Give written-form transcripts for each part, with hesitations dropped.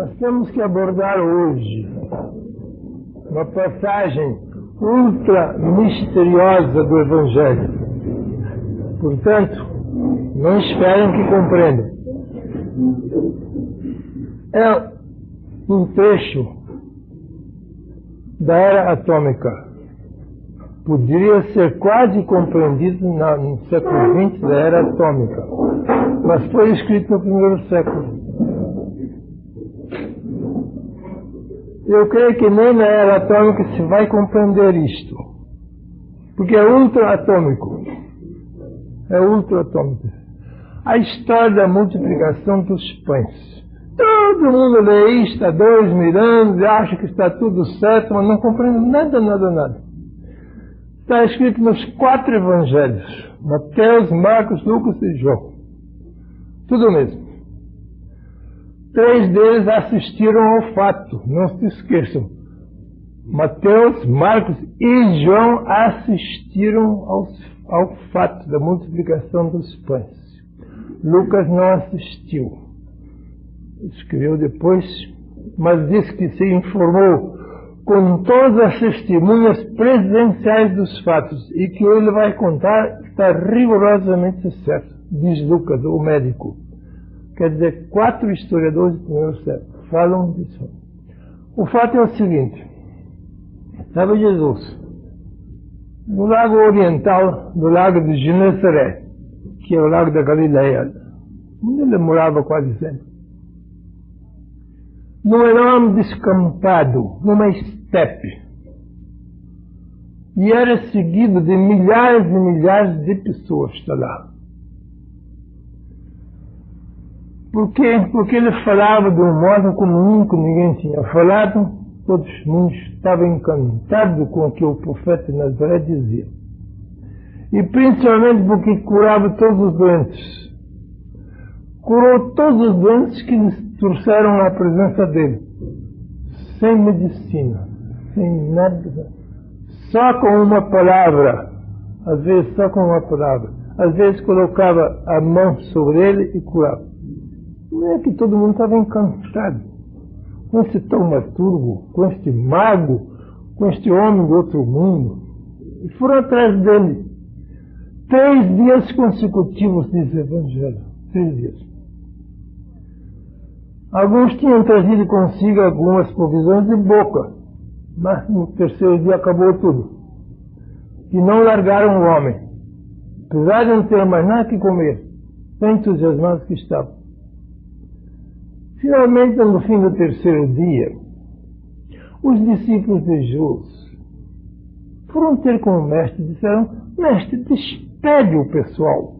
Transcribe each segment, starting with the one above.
Nós temos que abordar hoje uma passagem ultra misteriosa do Evangelho. Portanto, não esperem que compreendam. É um trecho da era atômica. Poderia ser quase compreendido no século XX da era atômica, mas foi escrito no primeiro século. Eu creio que nem na era atômica se vai compreender isto, porque é ultra-atômico. É ultra-atômico. A história da multiplicação dos pães. Todo mundo lê isto há 2000 anos e acha que está tudo certo, mas não compreende nada. Está escrito nos 4 evangelhos: Mateus, Marcos, Lucas e João. Tudo mesmo. 3 deles assistiram ao fato, não se esqueçam. Mateus, Marcos e João assistiram ao fato da multiplicação dos pães. Lucas não assistiu. Escreveu depois, mas disse que se informou com todas as testemunhas presenciais dos fatos e que ele vai contar está rigorosamente certo, diz Lucas, o médico. Quer dizer, 4 historiadores do primeiro século falam disso. O fato é o seguinte: estava Jesus no lago oriental, no lago de Genezaré, que é o lago da Galileia, onde ele morava quase sempre, num enorme descampado, numa estepe, e era seguido de milhares e milhares de pessoas. Está lá. Por quê? Porque ele falava de um modo como nunca ninguém tinha falado. Todo mundo estava encantado com o que o profeta Nazaré dizia. E principalmente porque curava todos os doentes. Curou todos os doentes que lhes trouxeram à presença dele. Sem medicina, sem nada. Só com uma palavra. Às vezes só com uma palavra. Às vezes colocava a mão sobre ele e curava. Não é que todo mundo estava encantado com esse taumaturgo, com este mago, com este homem do outro mundo. E foram atrás dele. 3 dias consecutivos, diz o Evangelho. 3 dias. Alguns tinham trazido consigo algumas provisões de boca, mas no 3º dia acabou tudo. E não largaram o homem. Apesar de não ter mais nada que comer, tão entusiasmados que estavam. Finalmente, no fim do 3º dia, os discípulos de Jesus foram ter com o mestre e disseram: Mestre, despede o pessoal.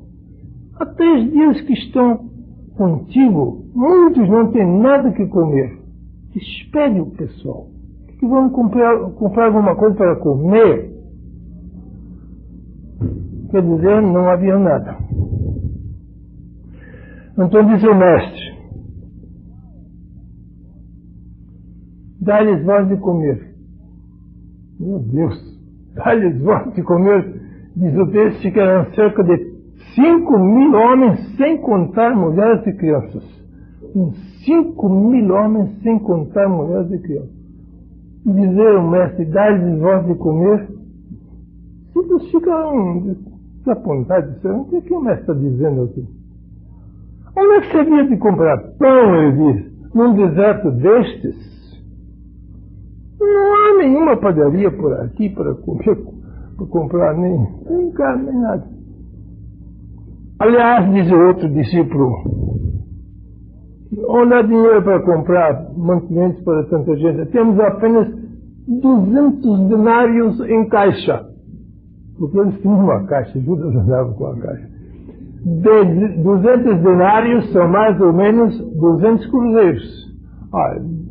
Há 3 dias que estão contigo, muitos não têm nada que comer. Despede o pessoal. Que vamos comprar alguma coisa para comer? Quer dizer, não havia nada. Então disse o mestre: dá-lhes voz de comer. Meu Deus, dá-lhes voz de comer. Diz o texto que eram cerca de 5.000 homens, sem contar mulheres e crianças. 5.000 homens, sem contar mulheres e crianças. Dizer o mestre, dá-lhes voz de comer, todos ficaram desapontados. Disseram: o que o mestre está dizendo aqui? Onde é que você vinha de comprar pão, ele diz, num deserto destes? Não há nenhuma padaria por aqui para comer, para comprar nem carne, nem nada. Aliás, diz o outro discípulo, onde há dinheiro para comprar mantimentos para tanta gente? Temos apenas 200 denários em caixa. Porque eles tinham uma caixa, Judas andava com a caixa. 200 denários são mais ou menos 200 cruzeiros.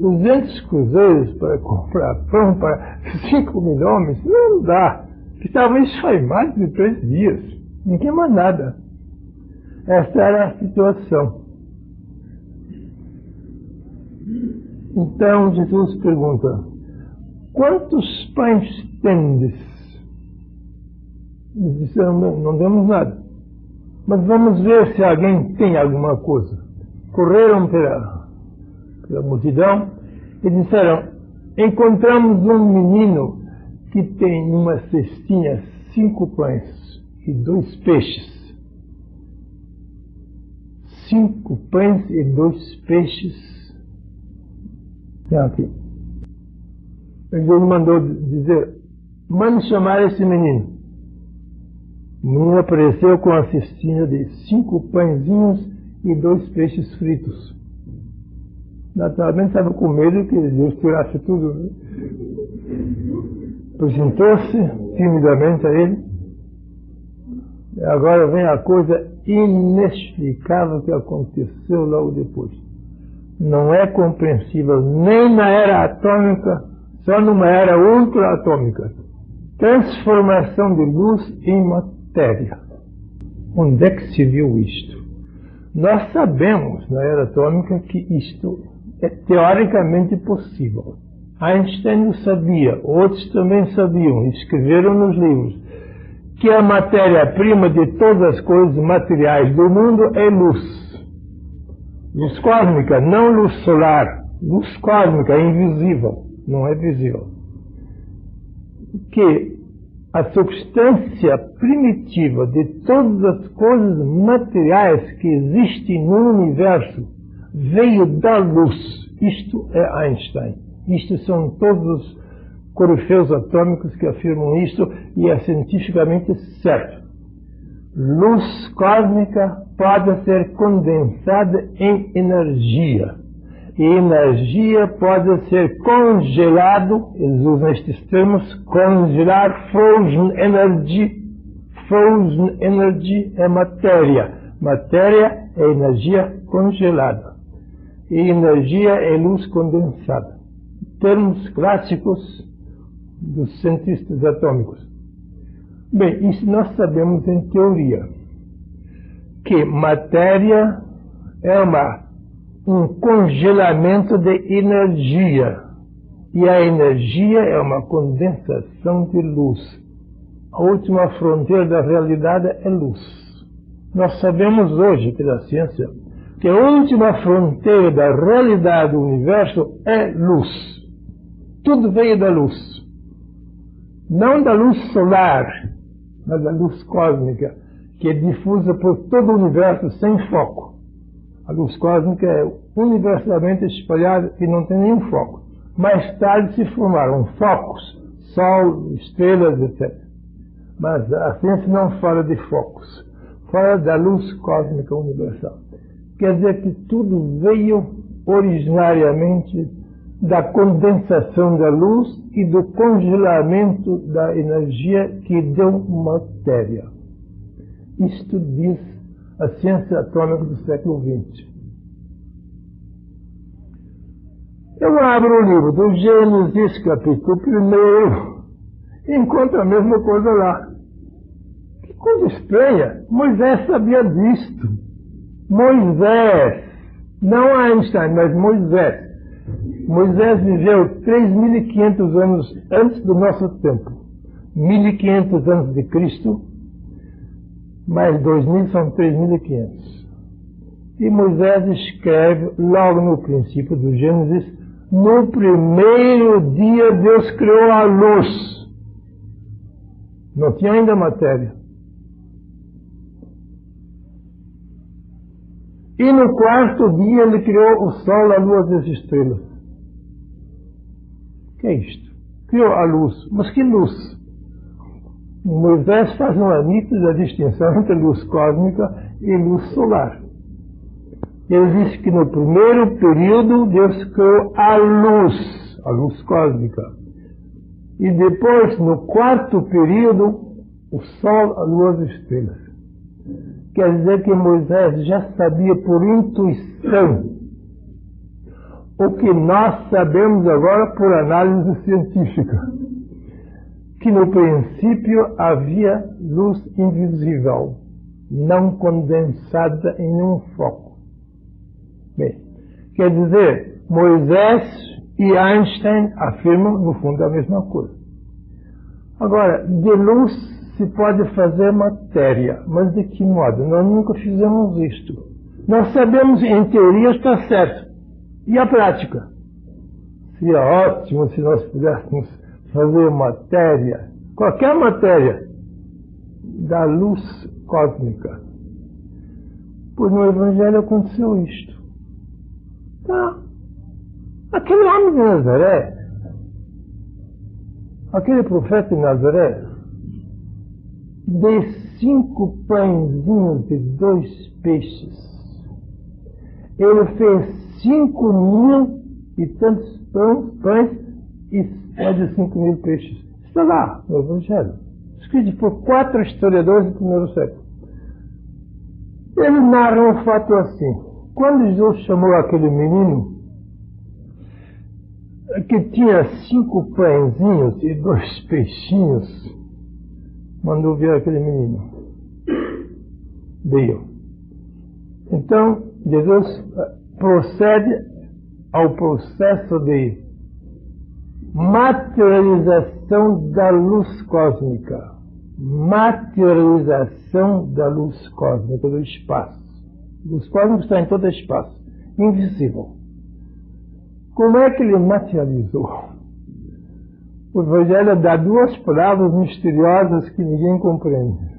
200 cruzeiros para comprar pão para 5.000 homens, não dá. Estavam isso mais de 3 dias. Não tinha mais nada. Esta era a situação. Então Jesus pergunta: quantos pães tendes? Eles disseram: não temos nada. Mas vamos ver se alguém tem alguma coisa. Correram aquela multidão, e disseram: encontramos um menino que tem numa cestinha 5 pães e 2 peixes. 5 pães e 2 peixes. Tem aqui. Ele mandou dizer: mande chamar esse menino. O menino apareceu com a cestinha de 5 pãezinhos e 2 peixes fritos. Naturalmente estava com medo que Deus tirasse tudo, né? Apresentou-se timidamente a ele. E agora vem a coisa inexplicável que aconteceu logo depois. Não é compreensível nem na era atômica, só numa era ultra-atômica. Transformação de luz em matéria. Onde é que se viu isto? Nós sabemos na era atômica que isto é teoricamente possível. Einstein o sabia, outros também sabiam, escreveram nos livros, que a matéria-prima de todas as coisas materiais do mundo é luz. Luz cósmica, não luz solar. Luz cósmica é invisível, não é visível. Que a substância primitiva de todas as coisas materiais que existem no universo veio da luz. Isto é Einstein. Isto são todos os corifeus atômicos que afirmam isto, e é cientificamente certo. Luz cósmica pode ser condensada em energia. E energia pode ser congelado, eles usam estes termos, congelar, frozen energy. Frozen energy é matéria. Matéria é energia congelada. E energia é luz condensada. Termos clássicos dos cientistas atômicos. Bem, isso nós sabemos em teoria, que matéria é um congelamento de energia, e a energia é uma condensação de luz. A última fronteira da realidade é luz. Nós sabemos hoje, pela ciência, que a última fronteira da realidade do universo é luz. Tudo veio da luz. Não da luz solar, mas da luz cósmica, que é difusa por todo o universo sem foco. A luz cósmica é universalmente espalhada e não tem nenhum foco. Mais tarde se formaram focos, Sol, estrelas, etc. Mas a ciência não fala de focos, fala da luz cósmica universal. Quer dizer que tudo veio originariamente da condensação da luz e do congelamento da energia que deu matéria. Isto diz a ciência atômica do século XX. Eu abro o livro do Gênesis, capítulo 1, e encontro a mesma coisa lá. Que coisa estranha! Moisés sabia disto. Moisés, não Einstein, mas Moisés. Moisés viveu 3.500 anos antes do nosso tempo. 1.500 antes de Cristo, mais 2.000 são 3.500. E Moisés escreve logo no princípio do Gênesis: no primeiro dia Deus criou a luz. Não tinha ainda matéria. E no quarto dia ele criou o sol, a lua e as estrelas. O que é isto? Criou a luz. Mas que luz? Moisés faz uma nítida distinção entre luz cósmica e luz solar. Ele diz que no primeiro período Deus criou a luz cósmica. E depois, no quarto período, o sol, a lua e as estrelas. Quer dizer que Moisés já sabia por intuição o que nós sabemos agora por análise científica, que no princípio havia luz invisível, não condensada em nenhum foco. Bem, quer dizer, Moisés e Einstein afirmam, no fundo, a mesma coisa. Agora, de luz se pode fazer matéria, mas de que modo? Nós nunca fizemos isto. Nós sabemos, em teoria está certo. E a prática? Seria ótimo se nós pudéssemos fazer matéria, qualquer matéria, da luz cósmica. Pois no Evangelho aconteceu isto. Tá. Aquele homem de Nazaré, aquele profeta de Nazaré, de 5 pãezinhos e 2 peixes, ele fez 5.000 e tantos pães e mais de 5.000 peixes. Está lá no Evangelho, escrito por 4 historiadores do primeiro século. Eles narram um fato assim: quando Jesus chamou aquele menino que tinha 5 pãezinhos e 2 peixinhos, mandou ver aquele menino. Veio. Então, Jesus procede ao processo de materialização da luz cósmica. Materialização da luz cósmica, do espaço. A luz cósmica está em todo o espaço, invisível. Como é que ele materializou? O Evangelho dá 2 palavras misteriosas que ninguém compreende.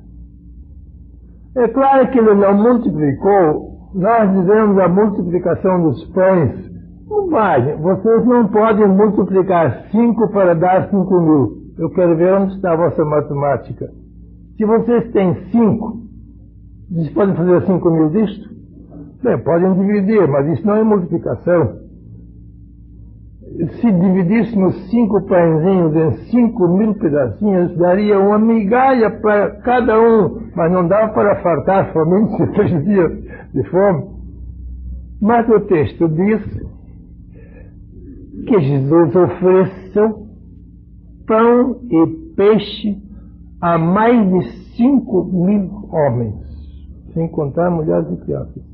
É claro que ele não multiplicou. Nós dizemos a multiplicação dos pães. Não vai. Vocês não podem multiplicar 5 para dar 5.000. Eu quero ver onde está a vossa matemática. Se vocês têm 5, vocês podem fazer 5.000 disto? Bem, podem dividir, mas isso não é multiplicação. Se dividíssemos 5 pãezinhos em 5.000 pedacinhos, daria uma migalha para cada um, mas não dá para fartar somente 3 dias de fome. Mas o texto diz que Jesus ofereceu pão e peixe a mais de 5.000 homens, sem contar mulheres e crianças.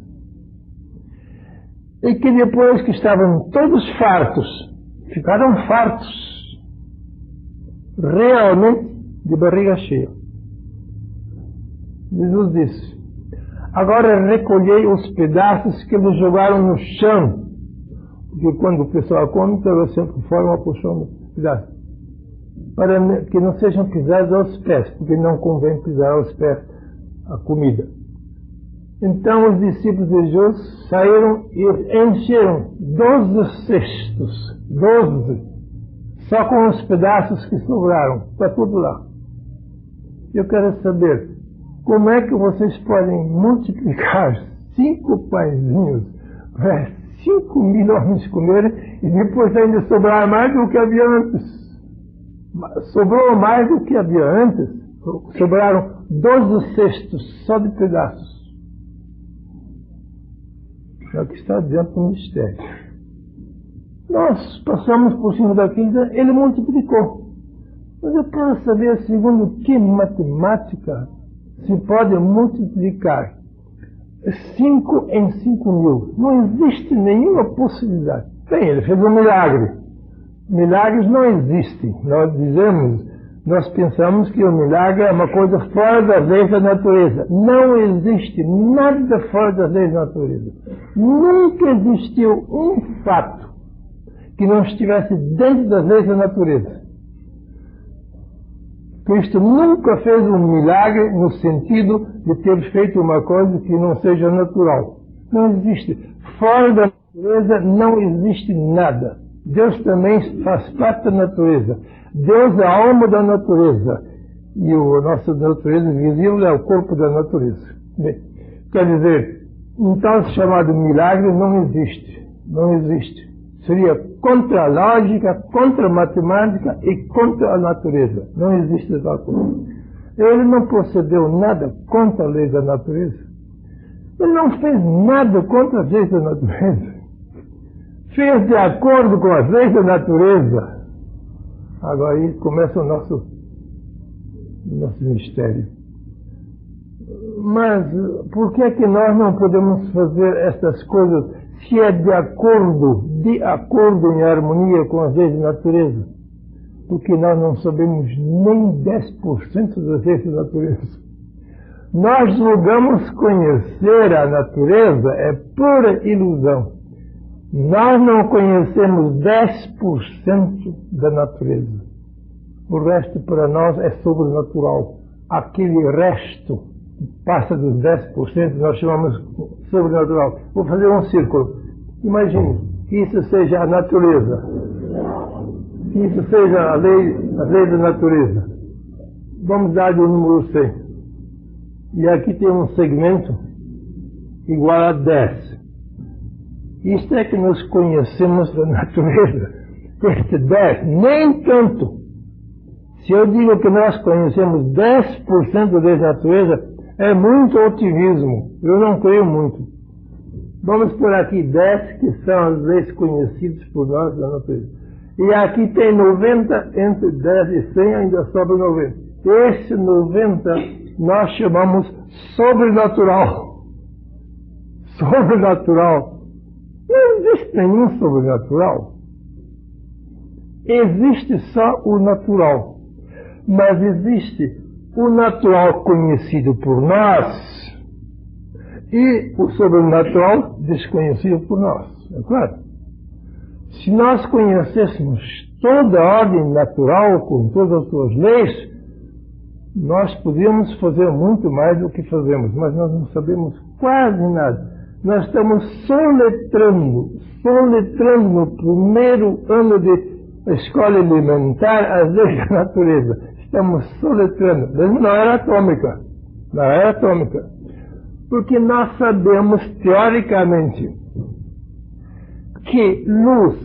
E que depois que estavam todos fartos, ficaram fartos, realmente de barriga cheia. Jesus disse: agora recolhei os pedaços que eles jogaram no chão, porque quando o pessoal come, pega sempre fora uma porção de pedaços, para que não sejam pisados aos pés, porque não convém pisar aos pés a comida. Então os discípulos de Jesus saíram e encheram 12 cestos, 12, só com os pedaços que sobraram, está tudo lá. Eu quero saber, como é que vocês podem multiplicar 5 pãezinhos para 5.000 homens comerem e depois ainda sobrar mais do que havia antes? Sobrou mais do que havia antes, sobraram 12 cestos só de pedaços. É o que está dentro do mistério. Nós passamos por cima daquilo, ele multiplicou. Mas eu quero saber, segundo que matemática se pode multiplicar 5 em 5.000? Não existe nenhuma possibilidade. Bem, ele fez um milagre. Milagres não existem. Nós pensamos que o milagre é uma coisa fora das leis da natureza. Não existe nada fora das leis da natureza. Nunca existiu um fato que não estivesse dentro das leis da natureza. Cristo nunca fez um milagre no sentido de ter feito uma coisa que não seja natural. Não existe. Fora da natureza não existe nada. Deus também faz parte da natureza. Deus é a alma da natureza. E a nossa natureza visível é o corpo da natureza. Bem, quer dizer, um tal chamado milagre não existe. Não existe. Seria contra a lógica, contra a matemática e contra a natureza. Não existe tal coisa. Ele não procedeu nada contra a lei da natureza. Ele não fez nada contra as leis da natureza. Fez de acordo com as leis da natureza. Agora aí começa o nosso mistério. Mas por que é que nós não podemos fazer estas coisas se é de acordo em harmonia com as leis da natureza? Porque nós não sabemos nem 10% das leis da natureza. Nós julgamos conhecer a natureza, é pura ilusão. Nós não conhecemos 10% da natureza. O resto para nós é sobrenatural. Aquele resto que passa dos 10% nós chamamos sobrenatural. Vou fazer um círculo. Imagine que isso seja a natureza. Que isso seja a lei da natureza. Vamos dar o número 100. E aqui tem um segmento igual a 10. Isto é que nós conhecemos da natureza. Este 10, nem tanto. Se eu digo que nós conhecemos 10% da natureza, é muito otimismo. Eu não creio muito. Vamos por aqui 10 que são as leis conhecidas por nós da natureza. E aqui tem 90, entre 10 e 100 ainda sobra 90. Esse 90 nós chamamos sobrenatural. Sobrenatural. Não existe nenhum sobrenatural. Existe só o natural. Mas existe o natural conhecido por nós e o sobrenatural desconhecido por nós. É claro. Se nós conhecêssemos toda a ordem natural com todas as suas leis, nós podíamos fazer muito mais do que fazemos, mas nós não sabemos quase nada. Nós estamos soletrando no primeiro ano de escola elementar as leis da natureza. Estamos soletrando, mesmo na era atômica. Na era atômica. Porque nós sabemos, teoricamente, que luz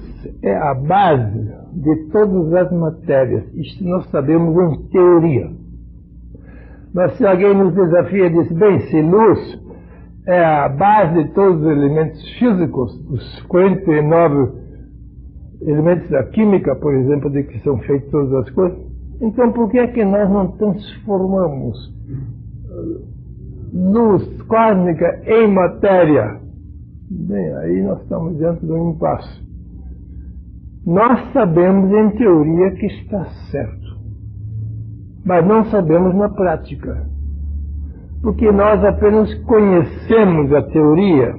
é a base de todas as matérias. Isto nós sabemos em teoria. Mas se alguém nos desafia e diz, bem, se luz é a base de todos os elementos físicos, os 49 elementos da química, por exemplo, de que são feitas todas as coisas, então por que é que nós não transformamos luz cósmica em matéria? Bem, aí nós estamos diante de um impasse. Nós sabemos em teoria que está certo, mas não sabemos na prática. Porque nós apenas conhecemos a teoria,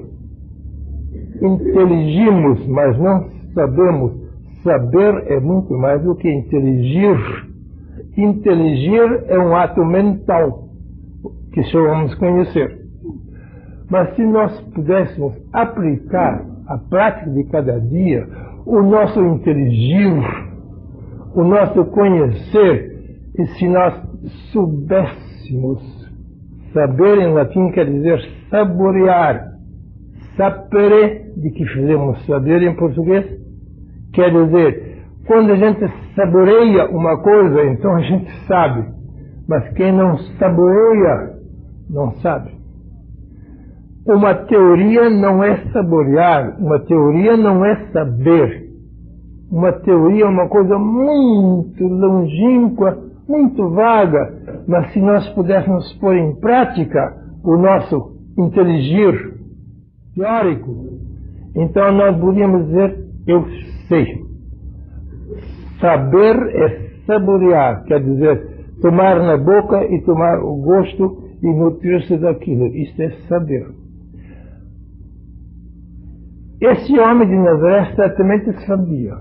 inteligimos, mas não sabemos. Saber é muito mais do que inteligir. Inteligir é um ato mental, que chamamos conhecer. Mas se nós pudéssemos aplicar a prática de cada dia, o nosso inteligir, o nosso conhecer, e se nós soubéssemos, saber em latim quer dizer saborear, sapere, de que fizemos saber em português, quer dizer, quando a gente saboreia uma coisa, então a gente sabe. Mas quem não saboreia, não sabe. Uma teoria não é saborear, uma teoria não é saber. Uma teoria é uma coisa muito longínqua, muito vaga, mas se nós pudéssemos pôr em prática o nosso inteligir teórico, então nós poderíamos dizer, eu sei. Saber é saborear, quer dizer, tomar na boca e tomar o gosto e nutrir-se daquilo. Isto é saber. Esse homem de Nazaré certamente sabia.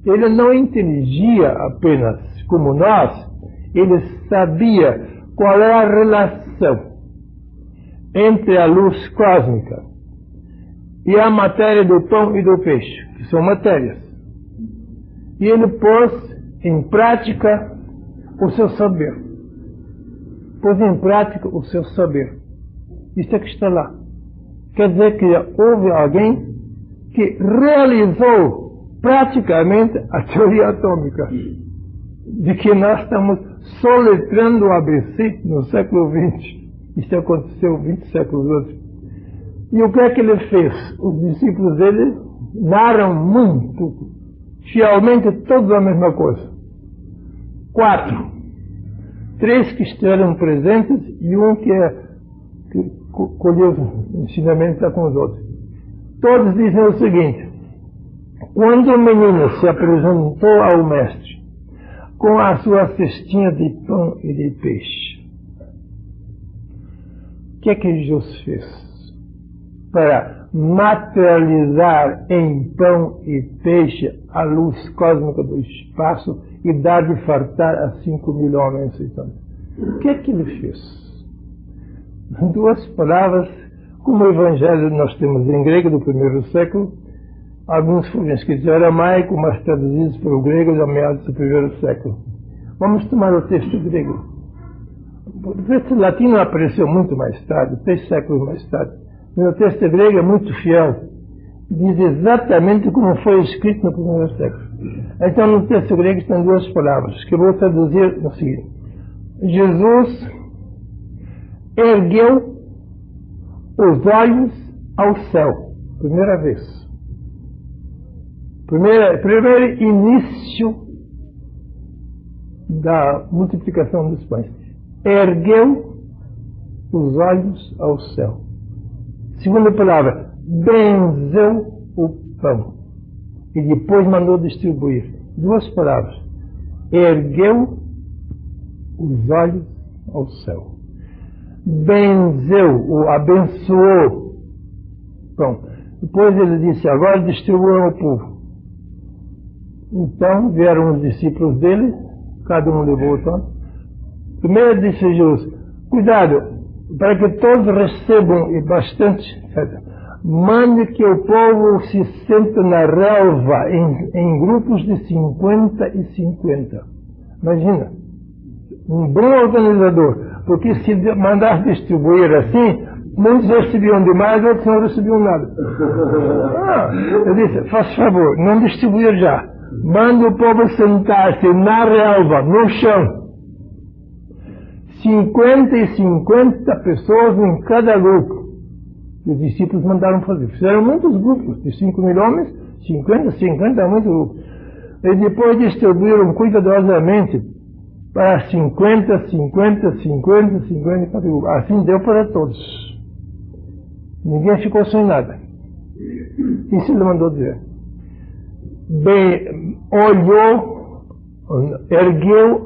Ele não inteligia apenas como nós, ele sabia qual é a relação entre a luz cósmica e a matéria do pão e do peixe, que são matérias. E ele pôs em prática o seu saber. Pôs em prática o seu saber. Isso é que está lá. Quer dizer que houve alguém que realizou praticamente a teoria atômica, de que nós estamos soletrando o ABC no século XX. Isso aconteceu 20 séculos antes. E o que é que ele fez? Os discípulos dele narram muito fielmente todos a mesma coisa. 4. 3 que estiveram presentes e um que colheu o ensinamento e está com os outros. Todos dizem o seguinte: quando o menino se apresentou ao mestre com a sua cestinha de pão e de peixe, o que é que Jesus fez? para materializar em pão e peixe a luz cósmica do espaço e dar de fartar a 5.000 homens. Então, o que é que ele fez? Duas palavras, como o Evangelho nós temos em grego do primeiro século, alguns foram escritos em aramaico, mas traduzidos para o grego da meados do primeiro século. Vamos tomar o texto grego. O texto latino apareceu muito mais tarde, 3 séculos mais tarde. Mas o texto grego é muito fiel. Diz exatamente como foi escrito no primeiro século. Então, no texto grego estão duas palavras, que eu vou traduzir no seguinte. Jesus ergueu os olhos ao céu. Primeira vez. Primeiro início da multiplicação dos pães. Ergueu os olhos ao céu. Segunda palavra, benzeu o pão. E depois mandou distribuir. Duas palavras. Ergueu os olhos ao céu. Benzeu, o abençoou. Bom, depois ele disse, agora distribuam ao povo. Então vieram os discípulos dele, cada um levou o pão. Primeiro disse Jesus, cuidado, para que todos recebam e bastante, mande que o povo se sente na relva em grupos de 50 e 50. Imagina, um bom organizador, porque se mandar distribuir assim, muitos recebiam demais, outros não recebiam nada. Eu disse, faz favor, não distribuir já. Mande o povo sentar-se na relva, no chão. 50 e 50 pessoas em cada grupo. E os discípulos mandaram fazer. Fizeram muitos grupos, de 5.000 homens, 50, muitos grupos. E depois distribuíram cuidadosamente para 50 cada grupo. Assim deu para todos. Ninguém ficou sem nada. Isso ele mandou dizer. Bem, ergueu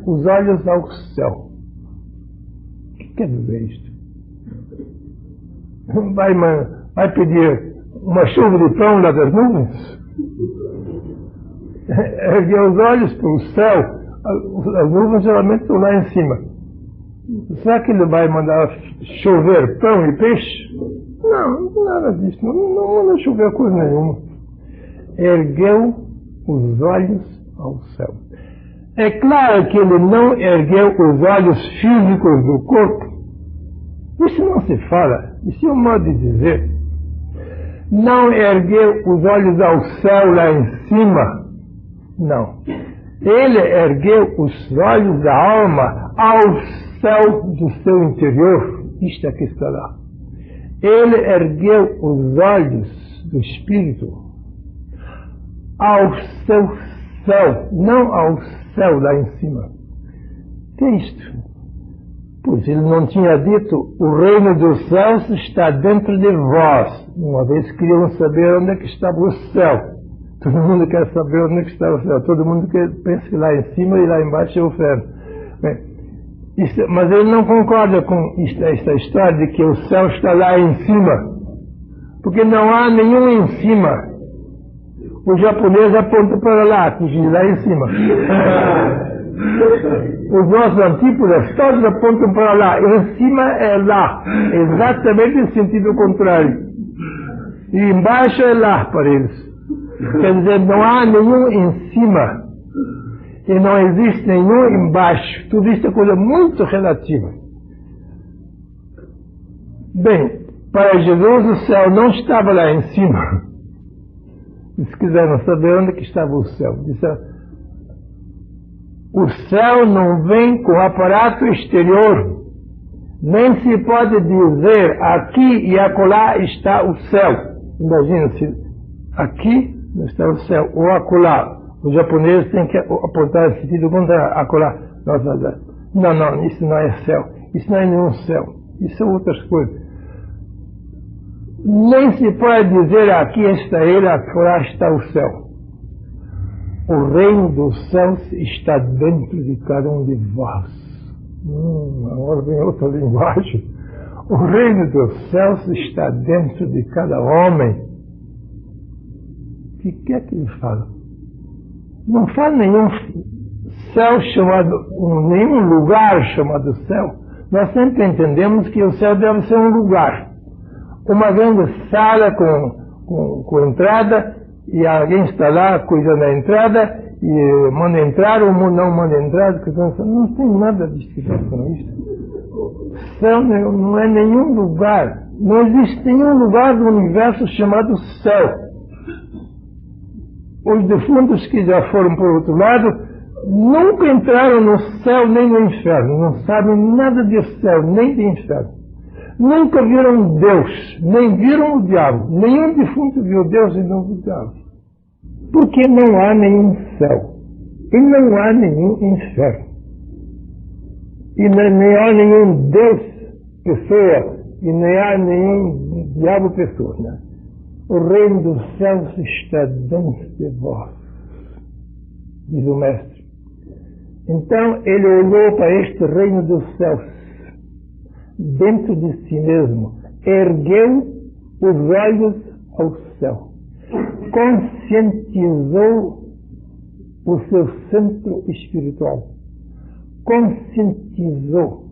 os olhos ao céu. O que quer dizer isto? Vai pedir uma chuva de pão lá das nuvens? Ergueu os olhos para o céu. As nuvens geralmente estão lá em cima. Será que ele vai mandar chover pão e peixe? Não, nada disso. Não manda chover coisa nenhuma. Ergueu os olhos ao céu. É claro que ele não ergueu os olhos físicos do corpo. Isso não se fala. Isso é um modo de dizer. Não ergueu os olhos ao céu lá em cima. Não. Ele ergueu os olhos da alma ao céu do seu interior. Isto é que está lá. Ele ergueu os olhos do espírito ao seu céu, não ao céu lá em cima. O que é isto? Pois ele não tinha dito, o reino dos céus está dentro de vós. Uma vez queriam saber onde é que estava o céu. Todo mundo quer saber onde é que está o céu. Todo mundo pensa que lá em cima e lá embaixo é o inferno. Mas ele não concorda com esta história de que o céu está lá em cima. Porque não há nenhum em cima. O japonês aponta para lá, que diz lá em cima. Os nossos antípodas todos apontam para lá. Em cima é lá. Exatamente em sentido contrário. E embaixo é lá para eles. Quer dizer, não há nenhum em cima. E não existe nenhum embaixo. Tudo isso é coisa muito relativa. Bem, para Jesus o céu não estava lá em cima. Eles quiseram saber onde que estava o céu. Disseram, o céu não vem com aparato exterior. Nem se pode dizer aqui e acolá está o céu. Imagina-se, aqui não está o céu, ou acolá. Os japoneses têm que apontar no sentido contrário, acolá. Não, isso não é céu. Isso não é nenhum céu. Isso são outras coisas. Nem se pode dizer aqui está ele, acolá está o céu. O reino dos céus está dentro de cada um de vós. Agora vem outra linguagem. O reino dos céus está dentro de cada homem. O que é que ele fala? Não fala nenhum céu chamado, nenhum lugar chamado céu. Nós sempre entendemos que o céu deve ser um lugar. Uma grande sala com entrada, e alguém está lá cuidando da entrada, e manda entrar ou não manda entrar. Não tem nada de com isso. Céu não é nenhum lugar. Não existe nenhum lugar do universo chamado céu. Os defuntos que já foram por outro lado nunca entraram no céu nem no inferno. Não sabem nada de céu nem de inferno. Nunca viram Deus, nem viram o diabo. Nenhum defunto viu Deus e não viu o diabo. Porque não há nenhum céu. E não há nenhum inferno. E nem há nenhum Deus pessoa. E nem há nenhum diabo pessoa. Né? O reino dos céus está dentro de vós, diz o mestre. Então ele olhou para este reino dos céus, dentro de si mesmo, ergueu os olhos ao céu, conscientizou o seu centro espiritual, conscientizou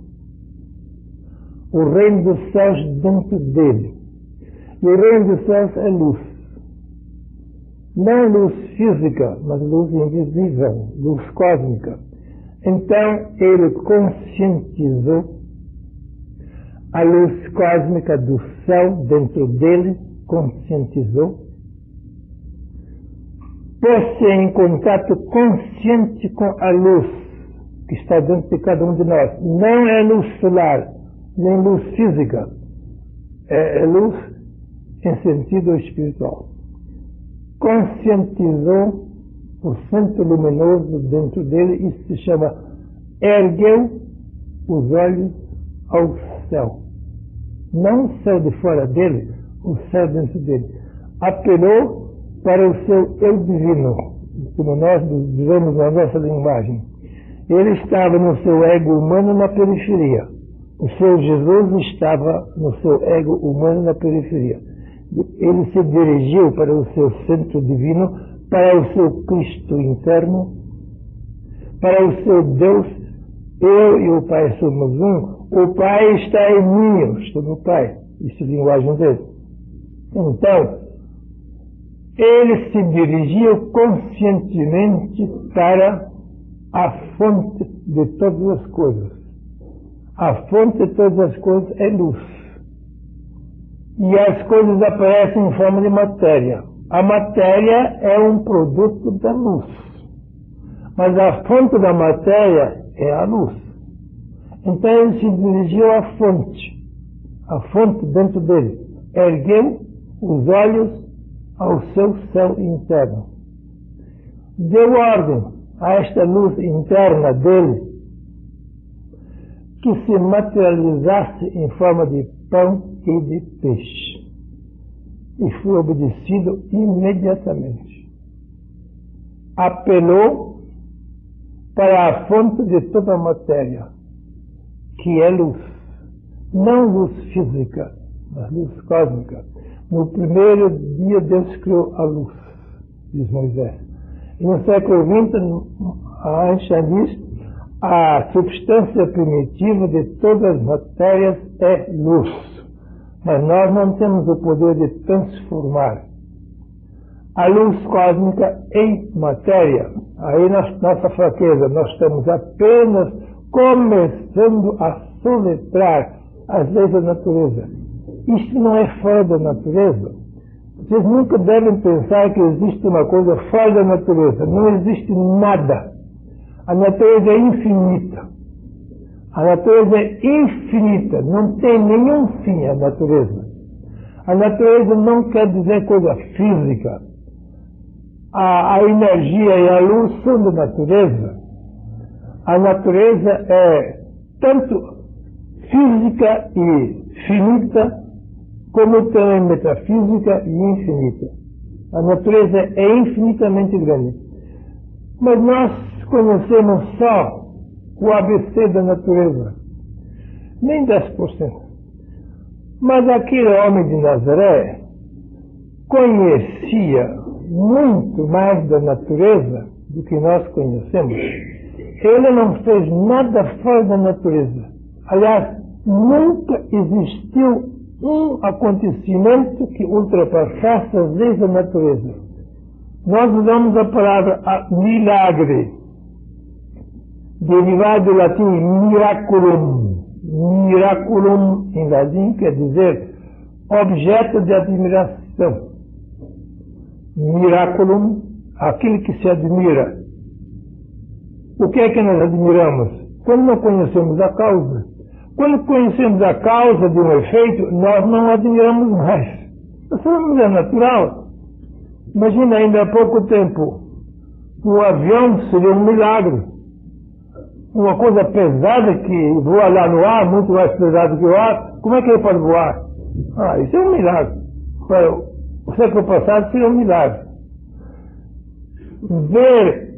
o reino dos céus dentro dele. E o reino dos céus é luz. Não luz física, mas luz invisível, luz cósmica. Então ele conscientizou a luz cósmica do céu dentro dele, conscientizou, pôs-se em contato consciente com a luz que está dentro de cada um de nós. Não é luz solar, nem luz física, é luz em sentido espiritual. Conscientizou o centro luminoso dentro dele. Isso se chama ergueu os olhos ao céu. Não o céu de fora dele, o céu dentro dele. Apelou para o seu eu divino, como nós dizemos na nossa linguagem. Ele estava no seu ego humano na periferia. O seu Jesus estava no seu ego humano na periferia. Ele se dirigiu para o seu centro divino, para o seu Cristo interno, para o seu Deus. Eu e o Pai somos um. O Pai está em mim, eu estou no Pai. Isso é a linguagem dele. Então, ele se dirigiu conscientemente para a fonte de todas as coisas. A fonte de todas as coisas é luz. E as coisas aparecem em forma de matéria. A matéria é um produto da luz. Mas a fonte da matéria é a luz. Então ele se dirigiu à fonte dentro dele. Ergueu os olhos ao seu céu interno. Deu ordem a esta luz interna dele que se materializasse em forma de pão e de peixe. E foi obedecido imediatamente. Apelou para a fonte de toda a matéria, que é luz. Não luz física, mas luz cósmica. No primeiro dia Deus criou a luz, diz Moisés. E no século XX, a Einstein diz, a substância primitiva de todas as matérias é luz. Mas nós não temos o poder de transformar a luz cósmica em matéria. Aí nossa fraqueza, nós estamos apenas começando a soletrar as leis da natureza. Isso não é fora da natureza. Vocês nunca devem pensar que existe uma coisa fora da natureza. Não existe nada. A natureza é infinita. A natureza é infinita. Não tem nenhum fim a natureza. A natureza não quer dizer coisa física. A energia e a luz são da natureza. A natureza é tanto física e finita, como também metafísica e infinita. A natureza é infinitamente grande. Mas nós conhecemos só o ABC da natureza. Nem 10%. Mas aquele homem de Nazaré conhecia muito mais da natureza do que nós conhecemos. Ele não fez nada fora da natureza. Aliás, nunca existiu um acontecimento que ultrapassasse as leis da natureza. Nós usamos a palavra milagre, derivado do latim miraculum. Miraculum, em latim, quer dizer objeto de admiração. Miraculum, aquilo que se admira. O que é que nós admiramos? Quando não conhecemos a causa. Quando conhecemos a causa de um efeito, nós não admiramos mais. Nós falamos, é natural. Imagina, ainda há pouco tempo, um avião seria um milagre. Uma coisa pesada que voa lá no ar, muito mais pesada que o ar, como é que ele pode voar? Isso é um milagre. Para o século passado seria um milagre. Ver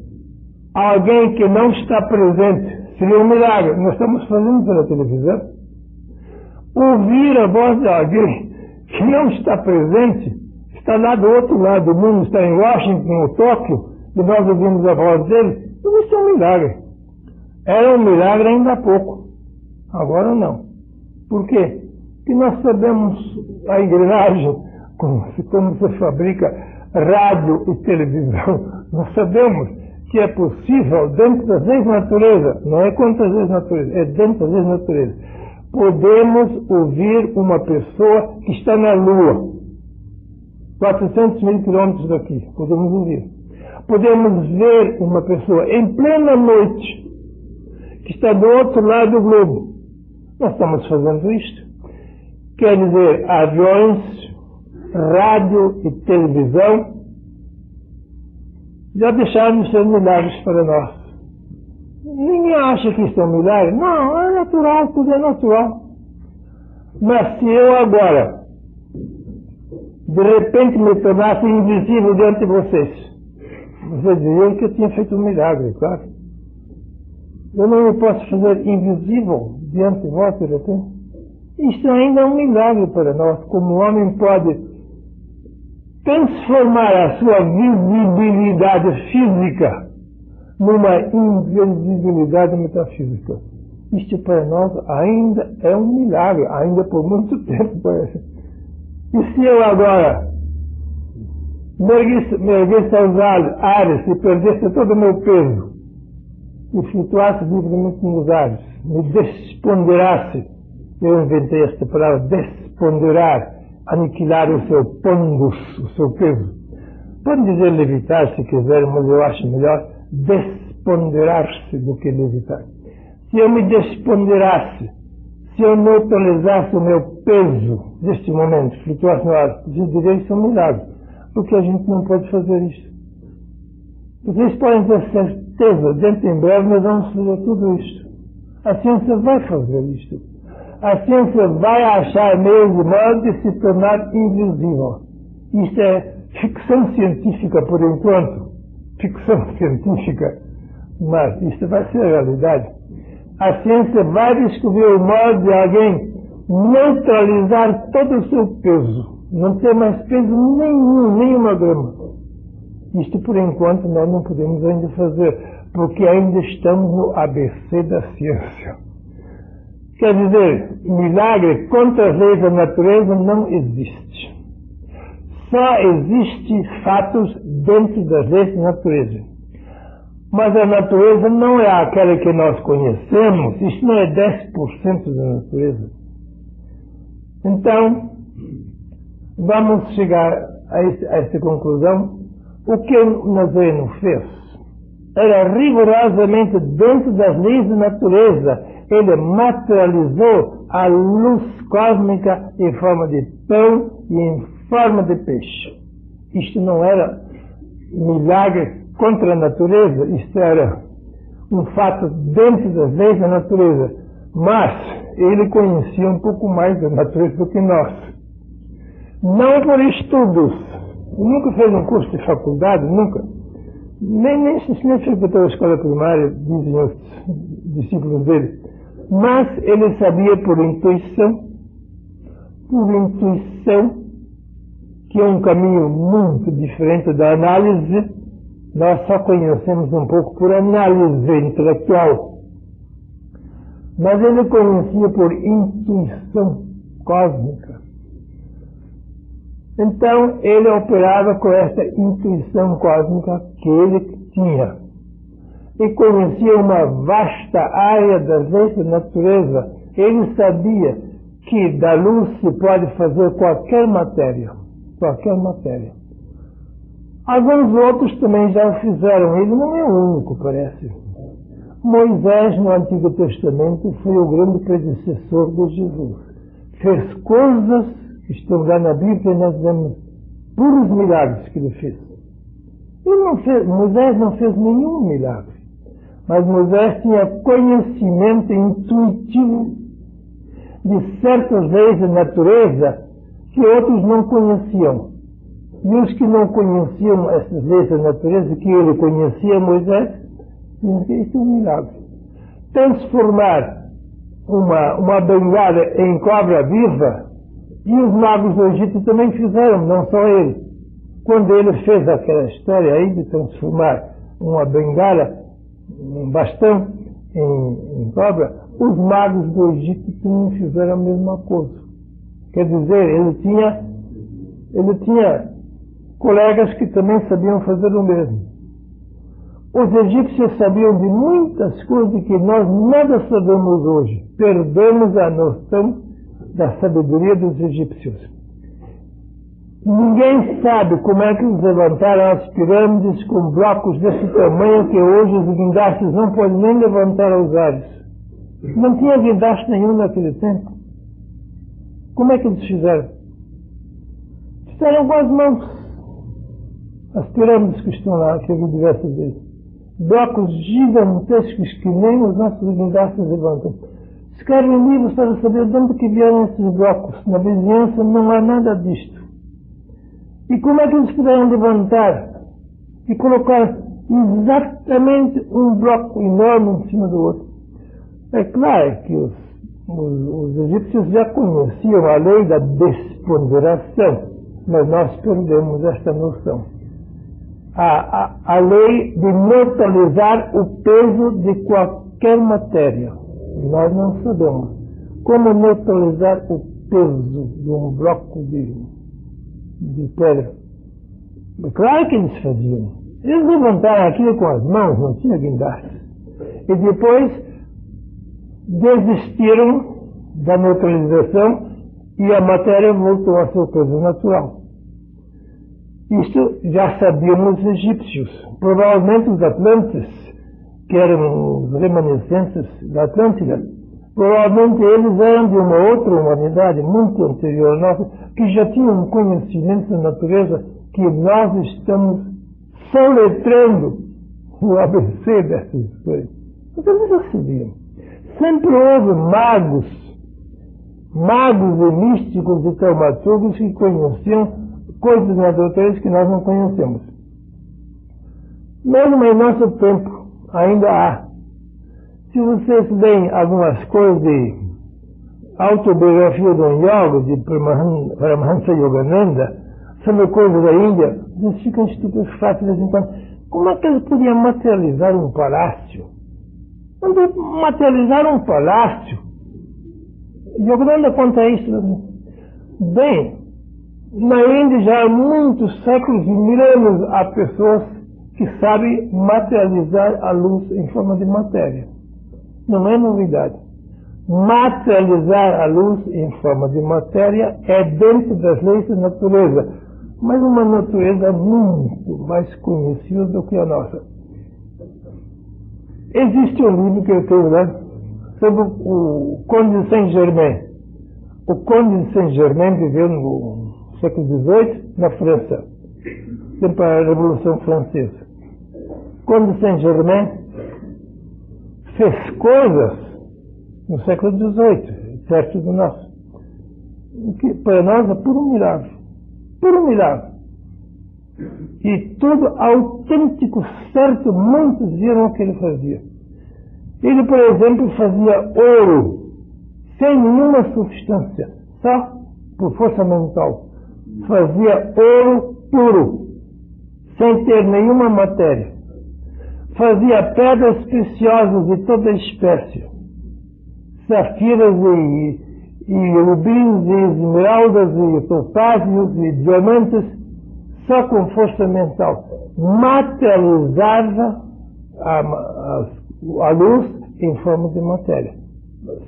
alguém que não está presente seria um milagre. Nós estamos fazendo pela televisão. Ouvir a voz de alguém que não está presente, está lá do outro lado do mundo, está em Washington ou Tóquio, e nós ouvimos a voz dele, isso é um milagre. Era um milagre ainda há pouco. Agora não. Por quê? Porque nós sabemos a engrenagem, como se fabrica rádio e televisão. Nós sabemos que é possível, dentro das leis da natureza, não é contra as leis da natureza, é dentro das leis da natureza, podemos ouvir uma pessoa que está na Lua, 400 mil quilômetros daqui, podemos ouvir. Podemos ver uma pessoa em plena noite, que está do outro lado do globo. Nós estamos fazendo isto. Quer dizer, aviões, rádio e televisão já deixaram de ser milagres para nós. Ninguém acha que isso é um milagre. Não, é natural, tudo é natural. Mas se eu agora, de repente, me tornasse invisível diante de vocês, vocês diriam que eu tinha feito um milagre, claro. Eu não me posso fazer invisível diante de vós, de repente. Isto ainda é um milagre para nós, como o homem pode transformar a sua visibilidade física numa invisibilidade metafísica. Isto para nós ainda é um milagre, ainda por muito tempo parece. E se eu agora me erguesse aos ares e perdesse todo o meu peso e flutuasse livremente nos ares, me desponderasse, eu inventei esta palavra, desponderar, aniquilar o seu pondus, o seu peso. Pode dizer levitar se quiser, mas eu acho melhor desponderar-se do que levitar. Se eu me desponderasse, se eu neutralizasse o meu peso neste momento, flutuasse no ar, eu diria isso é um milagre, porque a gente não pode fazer isso. Vocês podem ter certeza, dentro em breve nós vamos fazer tudo isto. A ciência vai fazer isto. A ciência vai achar meios e modos de se tornar invisível. Isto é ficção científica por enquanto. Ficção científica. Mas isto vai ser a realidade. A ciência vai descobrir o modo de alguém neutralizar todo o seu peso. Não ter mais peso nenhum, nenhuma grama. Isto por enquanto nós não podemos ainda fazer, porque ainda estamos no ABC da ciência. Quer dizer, milagre contra as leis da natureza não existe. Só existem fatos dentro das leis da natureza. Mas a natureza não é aquela que nós conhecemos, isso não é 10% da natureza. Então, vamos chegar a essa conclusão. O que o Nazareno fez era rigorosamente dentro das leis da natureza. Ele materializou a luz cósmica em forma de pão e em forma de peixe. Isto não era milagre contra a natureza, isto era um fato dentro das leis da natureza. Mas ele conhecia um pouco mais da natureza do que nós. Não por estudos. Nunca fez um curso de faculdade, nunca. Nem frequentou a escola primária, dizem os discípulos dele. Mas ele sabia por intuição, por intuição, que é um caminho muito diferente da análise. Nós só conhecemos um pouco por análise intelectual. Mas ele conhecia por intuição cósmica. Então, ele operava com essa intuição cósmica que ele tinha. E conhecia uma vasta área das leis da natureza. Ele sabia que da luz se pode fazer qualquer matéria. Qualquer matéria. Alguns outros também já o fizeram. Ele não é o único, parece. Moisés, no Antigo Testamento, foi o grande predecessor de Jesus. Fez coisas que estão lá na Bíblia e nós vemos puros milagres que ele fez. Moisés não fez nenhum milagre. Mas Moisés tinha conhecimento intuitivo de certas leis da natureza que outros não conheciam. E os que não conheciam essas leis da natureza, que ele conhecia, Moisés, diziam que isso é um milagre. Transformar uma bengala em cobra viva, e os magos do Egito também fizeram, não só ele. Quando ele fez aquela história aí de transformar uma bengala, um bastão em cobra, os magos do Egito também fizeram a mesma coisa. Quer dizer, ele tinha colegas que também sabiam fazer o mesmo. Os egípcios sabiam de muitas coisas que nós nada sabemos hoje. Perdemos a noção da sabedoria dos egípcios. Ninguém sabe como é que eles levantaram as pirâmides com blocos desse tamanho que hoje os guindastes não podem nem levantar aos ares. Não tinha guindaste nenhum naquele tempo. Como é que eles fizeram? Fizeram com as mãos. As pirâmides que estão lá, que eu vi diversas vezes. Blocos gigantescos que nem os nossos guindastes levantam. Escrevem livros para saber de onde que vieram esses blocos. Na vizinhança não há nada disto. E como é que eles puderam levantar e colocar exatamente um bloco enorme em cima do outro? É claro que os egípcios já conheciam a lei da desponderação, mas nós perdemos esta noção. A lei de neutralizar o peso de qualquer matéria. Nós não sabemos como neutralizar o peso de um bloco de pedra. Claro que eles faziam. Eles levantaram aquilo com as mãos, não tinha guindaste. E depois desistiram da neutralização e a matéria voltou a seu peso natural. Isto já sabiam os egípcios. Provavelmente os atlantes, que eram os remanescentes da Atlântida, provavelmente eles eram de uma outra humanidade muito anterior à nossa, que já tinham um conhecimento da natureza que nós estamos soletrando o ABC dessas coisas. Então eles já sabiam. Sempre houve magos e místicos e taumaturgos que conheciam coisas na doutrina que nós não conhecemos. Mesmo em nosso tempo, ainda há. Se vocês leem algumas coisas de autobiografia de um yoga, de Paramahansa Yogananda, sobre coisas da Índia, eles ficam estupefatos de vez em quando. Como é que eles podiam materializar um palácio? Materializar um palácio? Yogananda conta isso. Bem, na Índia já há muitos séculos e milênios há pessoas que sabem materializar a luz em forma de matéria. Não é novidade. Materializar a luz em forma de matéria é dentro das leis da natureza, mas uma natureza muito mais conhecida do que a nossa. Existe um livro que eu tenho lá sobre o Conde de Saint-Germain. O Conde de Saint-Germain viveu no século XVIII na França, sempre a Revolução Francesa. O Conde de Saint-Germain fez coisas no século XVIII, perto do nosso, que para nós é puro milagre. Puro milagre. E tudo autêntico, certo, muitos viram o que ele fazia. Ele, por exemplo, fazia ouro, sem nenhuma substância, só por força mental, fazia ouro puro, sem ter nenhuma matéria. Fazia pedras preciosas de toda espécie, safiras e rubins e esmeraldas e topázios e diamantes, só com força mental. Materializava a luz em forma de matéria.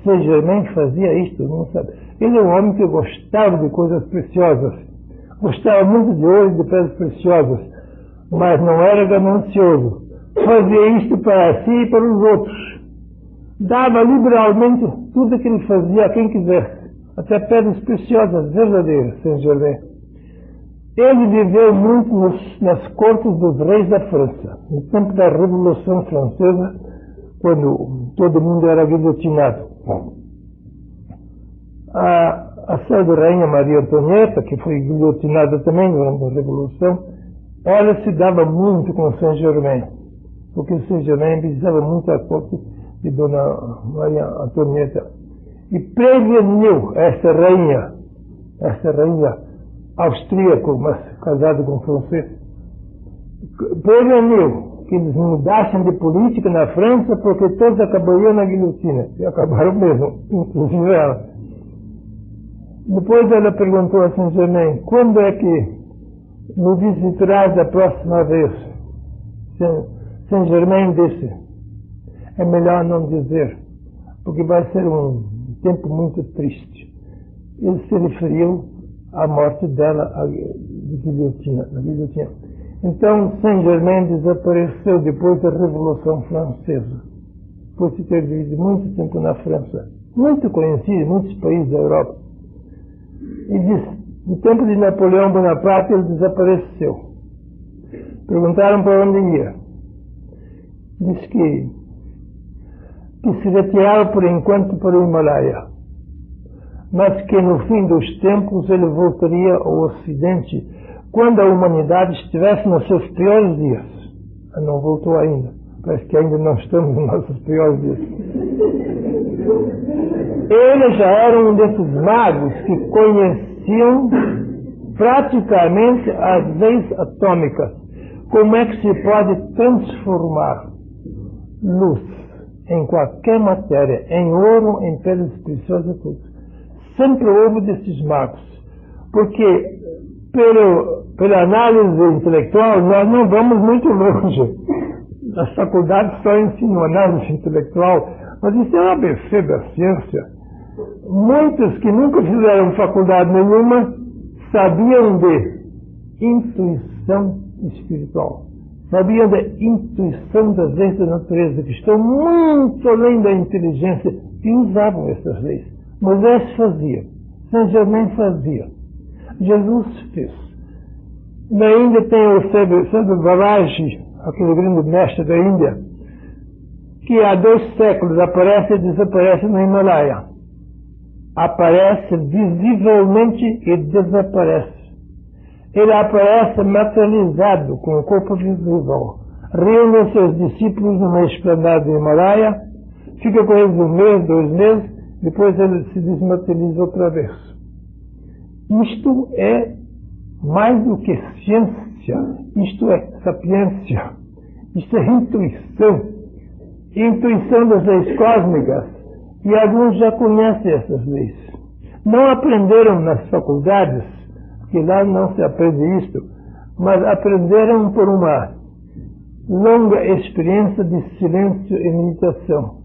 Saint-Germain fazia isto, não sabe? Ele é um homem que gostava de coisas preciosas, gostava muito de ouro e de pedras preciosas, mas não era ganancioso. Fazia isto para si e para os outros. Dava liberalmente tudo o que ele fazia a quem quisesse, até pedras preciosas, verdadeiras, Saint-Germain. Ele viveu muito nas cortes dos reis da França, no tempo da Revolução Francesa, quando todo mundo era guilhotinado. A célebre rainha Maria Antonieta, que foi guilhotinada também durante a Revolução, ela se dava muito com Saint-Germain, porque Saint-Germain visitava muito a corte de Dona Maria Antonieta. E preveniu essa rainha austríaca, mas casada com um francês, preveniu que eles mudassem de política na França, porque todos acabariam na guilhotina. E acabaram mesmo, inclusive ela. Depois ela perguntou a Saint-Germain, quando é que me visitarás da próxima vez? Saint-Germain disse, é melhor não dizer, porque vai ser um tempo muito triste. Ele se referiu à morte dela na guilhotina. Então, Saint-Germain desapareceu depois da Revolução Francesa, depois de ter vivido muito tempo na França, muito conhecido em muitos países da Europa. E disse, no tempo de Napoleão Bonaparte, ele desapareceu. Perguntaram para onde ia. Disse que se retirava por enquanto para o Himalaia, mas que no fim dos tempos ele voltaria ao Ocidente quando a humanidade estivesse nos seus piores dias. Não voltou ainda. Parece que ainda não estamos nos nossos piores dias. Ele já era um desses magos que conheciam praticamente as leis atômicas. Como é que se pode transformar luz em qualquer matéria, em ouro, em pedras preciosas, tudo. Sempre houve desses magos. Porque pela análise intelectual, nós não vamos muito longe. As faculdades só ensinam análise intelectual, mas isso é um ABC da ciência. Muitos que nunca fizeram faculdade nenhuma sabiam de intuição espiritual. Sabiam da intuição das leis da natureza, que estão muito além da inteligência, e usavam essas leis. Moisés fazia, Saint-Germain fazia, Jesus fez. Na Índia tem o Sadhu Babaji, aquele grande mestre da Índia, que há 2 séculos aparece e desaparece no Himalaia. Aparece visivelmente e desaparece. Ele aparece materializado com o corpo visível. Reúne seus discípulos numa esplanada do Himalaia, fica com eles 1 mês, 2 meses, depois ele se desmaterializa outra vez. Isto é mais do que ciência, isto é sapiência, isto é intuição. Intuição das leis cósmicas, e alguns já conhecem essas leis. Não aprenderam nas faculdades, porque lá não se aprende isto, mas aprenderam por uma longa experiência de silêncio e meditação.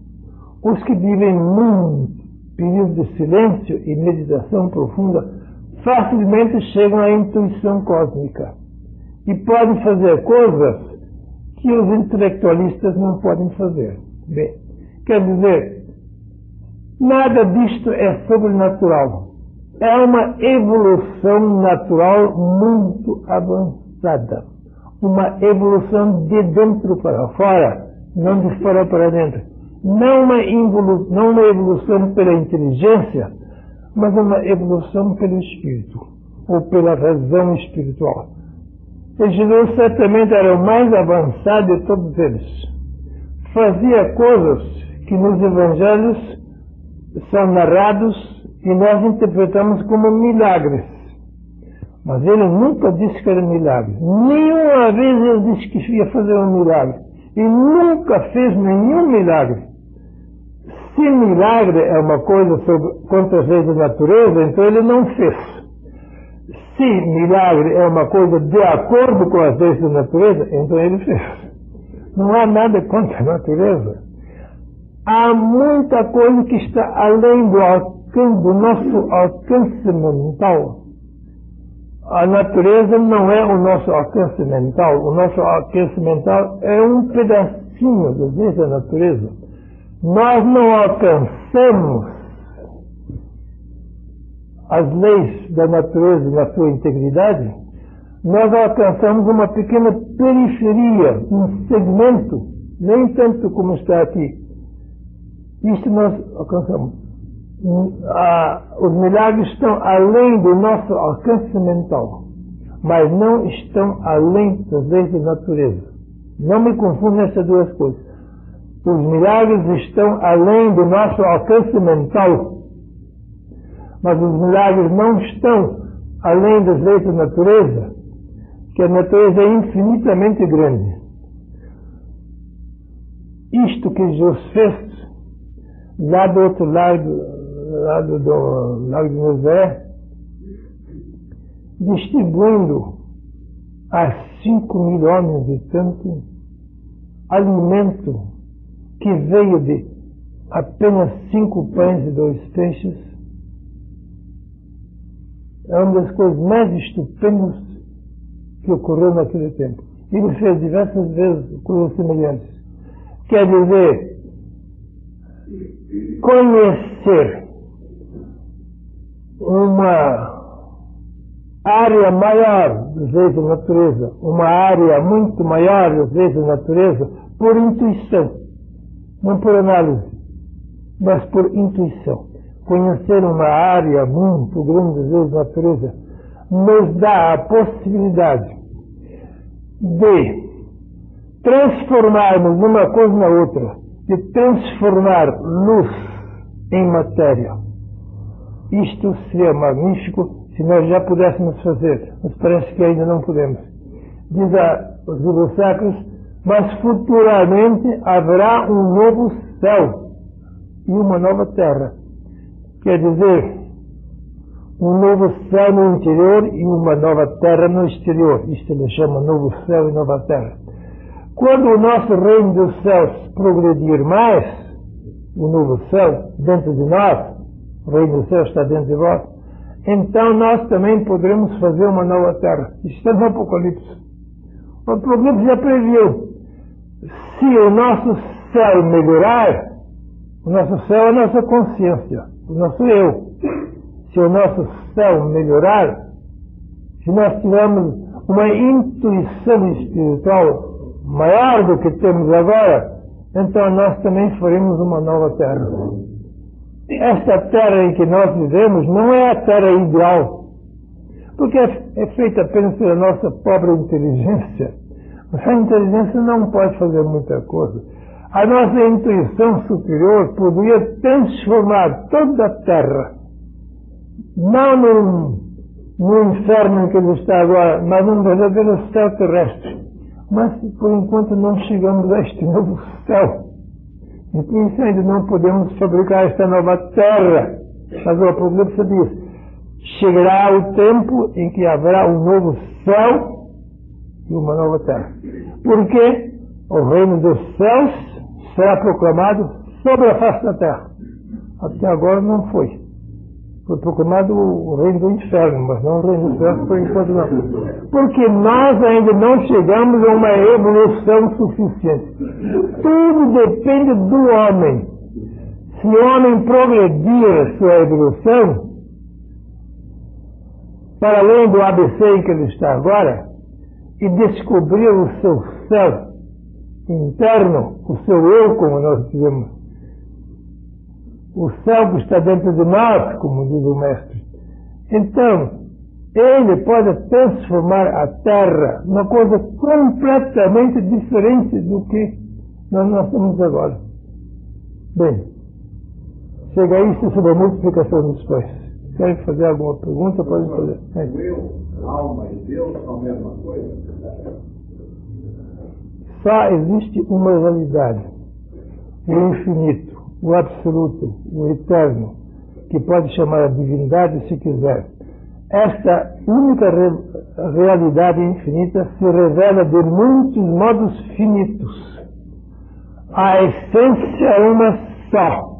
Os que vivem num período de silêncio e meditação profunda facilmente chegam à intuição cósmica e podem fazer coisas que os intelectualistas não podem fazer. Bem, quer dizer, nada disto é sobrenatural. É uma evolução natural muito avançada. Uma evolução de dentro para fora, não de fora para dentro. Não uma evolução pela inteligência, mas uma evolução pelo espírito, ou pela razão espiritual. E Jesus certamente era o mais avançado de todos eles. Fazia coisas que nos evangelhos são narrados e nós interpretamos como milagres. Mas ele nunca disse que era milagre. Nenhuma vez ele disse que ia fazer um milagre. E nunca fez nenhum milagre. Se milagre é uma coisa contra as leis da natureza, então ele não fez. Se milagre é uma coisa de acordo com as leis da natureza, então ele fez. Não há nada contra a natureza. Há muita coisa que está além do nosso alcance mental. A natureza não é o nosso alcance mental. O nosso alcance mental é um pedacinho das leis da natureza. Nós não alcançamos as leis da natureza na sua integridade. Nós alcançamos uma pequena periferia, um segmento, nem tanto como está aqui. Isto nós alcançamos. Os milagres estão além do nosso alcance mental, mas não estão além das leis da natureza. Não me confunda essas duas coisas. Os milagres estão além do nosso alcance mental, mas os milagres não estão além das leis da natureza, que a natureza é infinitamente grande. Isto que Jesus fez, lá do outro lado do Lago de Nazaré, distribuindo a 5.000 homens de tanto alimento que veio de apenas 5 pães e 2 peixes, é uma das coisas mais estupendas que ocorreu naquele tempo. Ele fez diversas vezes coisas semelhantes. Quer dizer, conhecer uma área maior das leis da natureza, uma área muito maior das leis da natureza, por intuição, não por análise, mas por intuição. Conhecer uma área muito grande das leis da natureza nos dá a possibilidade de transformarmos uma coisa na outra, de transformar luz em matéria. Isto seria magnífico se nós já pudéssemos fazer, mas parece que ainda não podemos. Diz os livros sacros, mas futuramente haverá um novo céu e uma nova terra. Quer dizer, um novo céu no interior e uma nova terra no exterior. Isto ele chama novo céu e nova terra. Quando o nosso reino dos céus progredir mais, o novo céu dentro de nós, o reino dos céus está dentro de vós, então nós também poderemos fazer uma nova terra. Isso está no Apocalipse. O Apocalipse já previu. Se o nosso céu melhorar, o nosso céu é a nossa consciência, o nosso eu. Se o nosso céu melhorar, se nós tivermos uma intuição espiritual maior do que temos agora, então nós também faremos uma nova terra. Esta terra em que nós vivemos não é a terra ideal, porque é feita apenas pela nossa pobre inteligência. A inteligência não pode fazer muita coisa. A nossa intuição superior poderia transformar toda a terra, não no inferno em que ele está agora, mas num verdadeiro céu terrestre. Mas, por enquanto, não chegamos a este novo céu. E por isso ainda não podemos fabricar esta nova terra. Mas o Apocalipse diz, chegará o tempo em que haverá um novo céu e uma nova terra. Porque o reino dos céus será proclamado sobre a face da terra. Até agora não foi. Foi proclamado o reino do inferno, mas não o reino dos céus, por enquanto não. Porque nós ainda não chegamos a uma evolução suficiente. Tudo depende do homem. Se o homem progredir a sua evolução, para além do ABC em que ele está agora, e descobrir o seu céu interno, o seu eu, como nós dizemos, o céu que está dentro de nós, como diz o mestre. Então, ele pode transformar a terra numa coisa completamente diferente do que nós temos agora. Bem, Chega a isso sobre a multiplicação depois. Querem fazer alguma pergunta? Podem fazer. O eu, alma e Deus são a mesma coisa? Só existe uma realidade. O infinito, o absoluto, o eterno, que pode chamar a divindade se quiser. Esta única realidade infinita se revela de muitos modos finitos. A essência é uma só.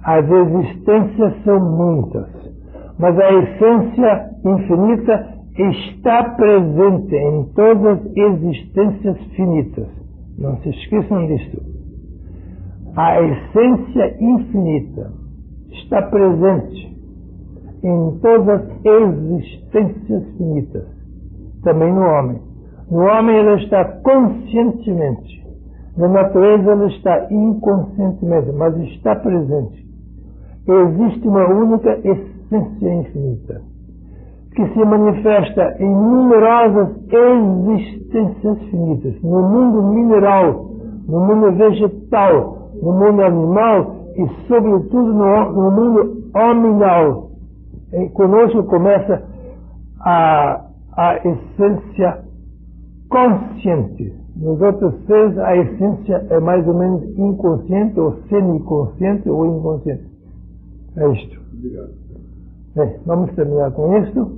As existências são muitas. Mas a essência infinita está presente em todas as existências finitas. Não se esqueçam disso. A essência infinita está presente em todas as existências finitas, também no homem. No homem ela está conscientemente, na natureza ela está inconscientemente, mas está presente. Existe uma única essência infinita, que se manifesta em numerosas existências finitas, no mundo mineral, no mundo vegetal, no mundo animal e, sobretudo, no mundo hominal. Conosco começa a essência consciente. Nos outros seres, a essência é mais ou menos inconsciente, ou semi-consciente, ou inconsciente. É isto. Obrigado. Bem, vamos terminar com isto.